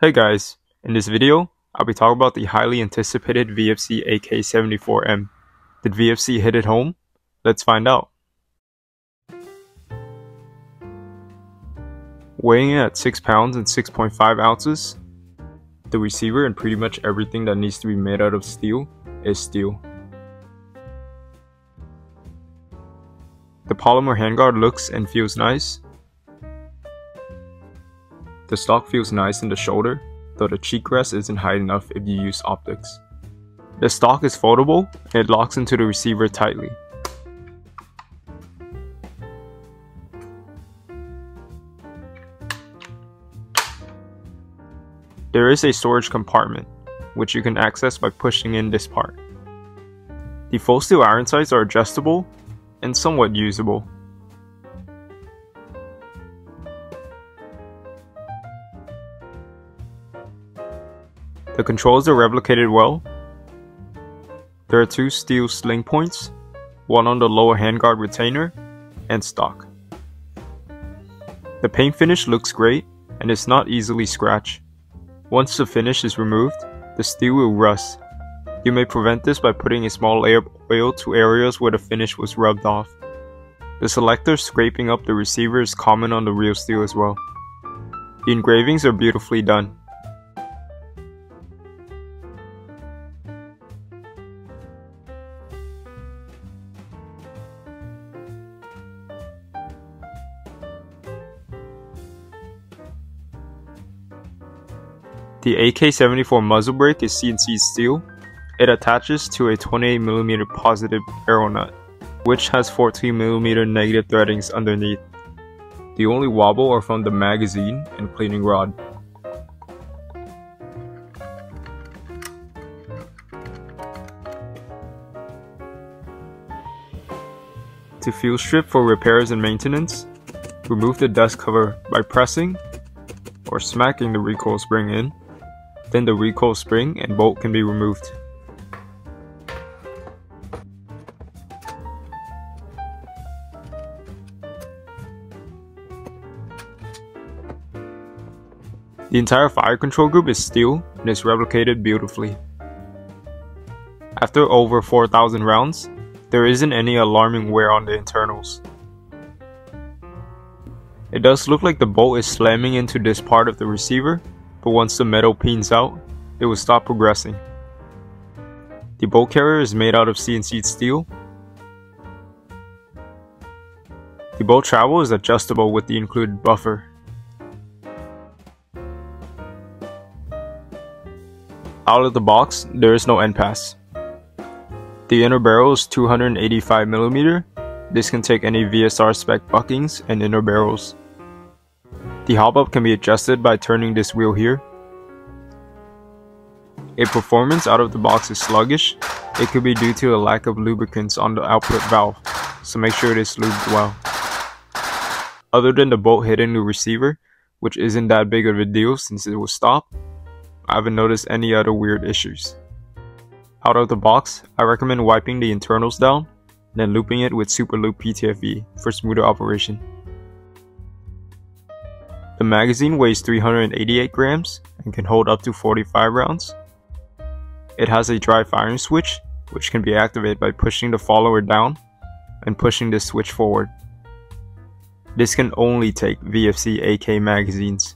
Hey guys, in this video, I'll be talking about the highly anticipated VFC AK74M. Did VFC hit it home? Let's find out. Weighing in at 6 pounds and 6.5 ounces, the receiver and pretty much everything that needs to be made out of steel is steel. The polymer handguard looks and feels nice. The stock feels nice in the shoulder, though the cheek rest isn't high enough if you use optics. The stock is foldable and it locks into the receiver tightly. There is a storage compartment, which you can access by pushing in this part. The full steel iron sights are adjustable and somewhat usable. The controls are replicated well. There are 2 steel sling points, one on the lower handguard retainer, and stock. The paint finish looks great and is not easily scratched. Once the finish is removed, the steel will rust. You may prevent this by putting a small layer of oil to areas where the finish was rubbed off. The selector scraping up the receiver is common on the real steel as well. The engravings are beautifully done. The AK74 muzzle brake is CNC steel. It attaches to a 28mm positive arrow nut, which has 14mm negative threadings underneath. The only wobble are from the magazine and cleaning rod. To fuel strip for repairs and maintenance, remove the dust cover by pressing or smacking the recoil spring in. Then the recoil spring and bolt can be removed. The entire fire control group is steel and is replicated beautifully. After over 4,000 rounds, there isn't any alarming wear on the internals. It does look like the bolt is slamming into this part of the receiver, but once the metal peens out, it will stop progressing. The bolt carrier is made out of CNC steel. The bolt travel is adjustable with the included buffer. Out of the box, there is no end pass. The inner barrel is 285mm. This can take any VSR spec buckings and inner barrels. The hop-up can be adjusted by turning this wheel here. If performance out of the box is sluggish, it could be due to a lack of lubricants on the output valve, so make sure it is lubed well. Other than the bolt hitting the receiver, which isn't that big of a deal since it will stop, I haven't noticed any other weird issues. Out of the box, I recommend wiping the internals down, then looping it with Super Loop PTFE for smoother operation. The magazine weighs 388 grams and can hold up to 45 rounds. It has a dry firing switch, which can be activated by pushing the follower down and pushing this switch forward. This can only take VFC AK magazines.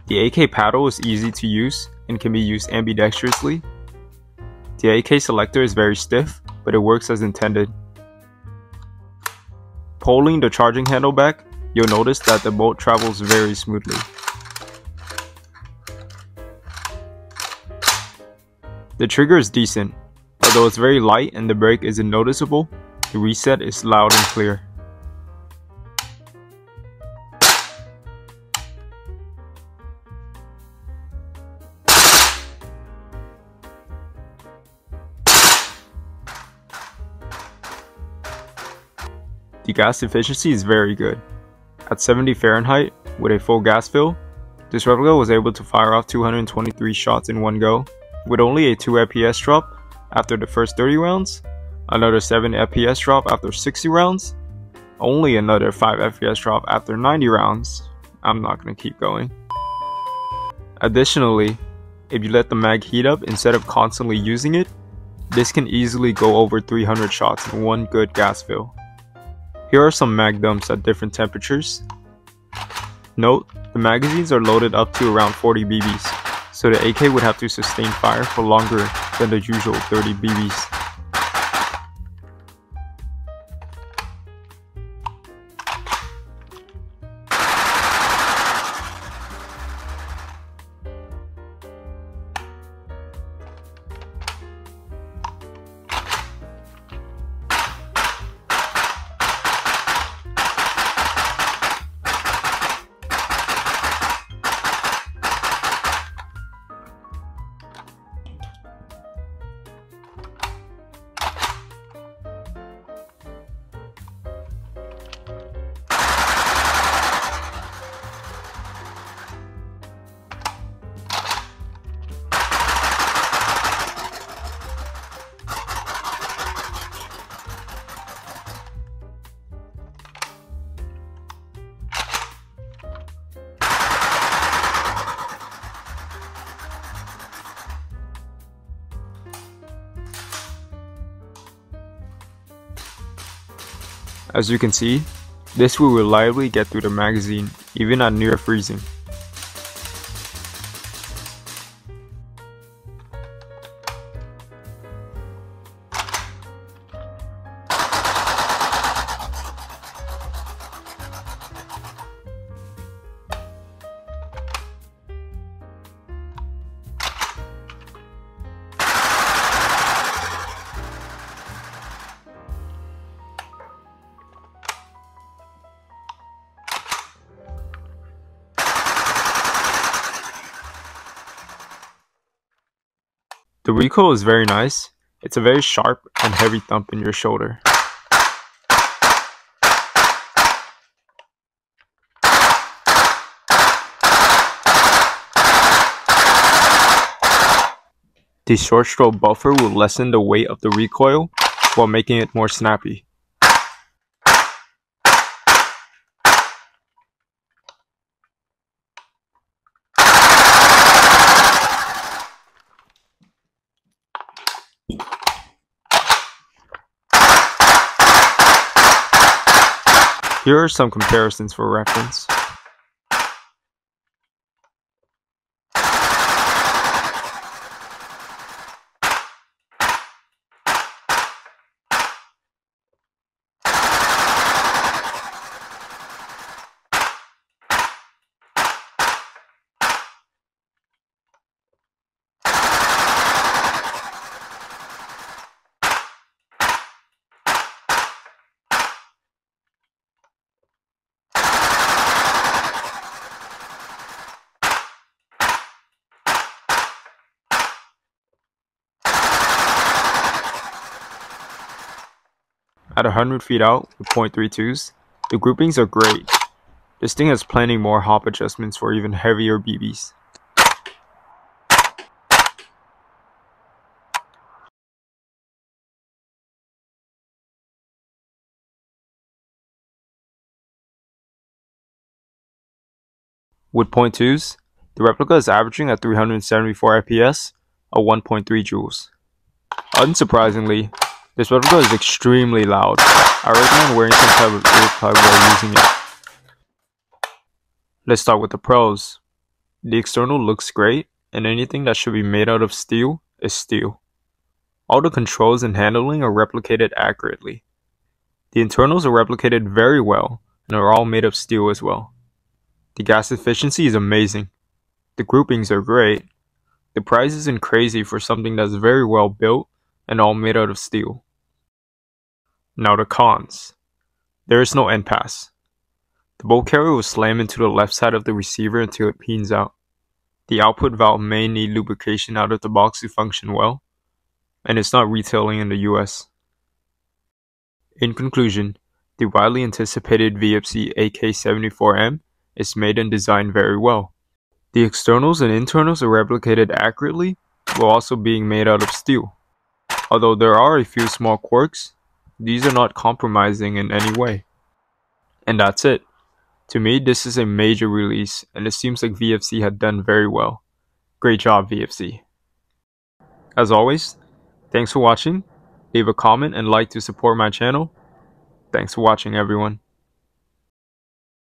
The AK paddle is easy to use and can be used ambidextrously. The AK selector is very stiff, but it works as intended. Pulling the charging handle back, you'll notice that the bolt travels very smoothly. The trigger is decent. Although it's very light and the brake isn't noticeable, the reset is loud and clear. The gas efficiency is very good. At 70 Fahrenheit, with a full gas fill, this replica was able to fire off 223 shots in one go, with only a 2 FPS drop after the first 30 rounds, another 7 FPS drop after 60 rounds, only another 5 FPS drop after 90 rounds, I'm not going to keep going. Additionally, if you let the mag heat up instead of constantly using it, this can easily go over 300 shots in one good gas fill. Here are some mag dumps at different temperatures. Note, the magazines are loaded up to around 40 BBs, so the AK would have to sustain fire for longer than the usual 30 BBs. As you can see, this will reliably get through the magazine even at near freezing. The recoil is very nice. It's a very sharp and heavy thump in your shoulder. The short stroke buffer will lessen the weight of the recoil while making it more snappy. Here are some comparisons for reference. At 100 feet out with .32s, the groupings are great. This thing has plenty more hop adjustments for even heavier BBs. With .2s, the replica is averaging at 374 FPS at 1.3 joules. Unsurprisingly, this replica is extremely loud. I recommend wearing some type of earplug while using it. Let's start with the pros. The external looks great, and anything that should be made out of steel is steel. All the controls and handling are replicated accurately. The internals are replicated very well and are all made of steel as well. The gas efficiency is amazing. The groupings are great. The price isn't crazy for something that's very well built and all made out of steel. Now the cons. There is no end pass. The bolt carrier will slam into the left side of the receiver until it peens out. The output valve may need lubrication out of the box to function well, and it's not retailing in the US. In conclusion, the widely anticipated VFC AK74M is made and designed very well. The externals and internals are replicated accurately while also being made out of steel. Although there are a few small quirks, these are not compromising in any way. And that's it. To me, this is a major release, and it seems like VFC had done very well. Great job, VFC. As always, thanks for watching. Leave a comment and like to support my channel. Thanks for watching, everyone.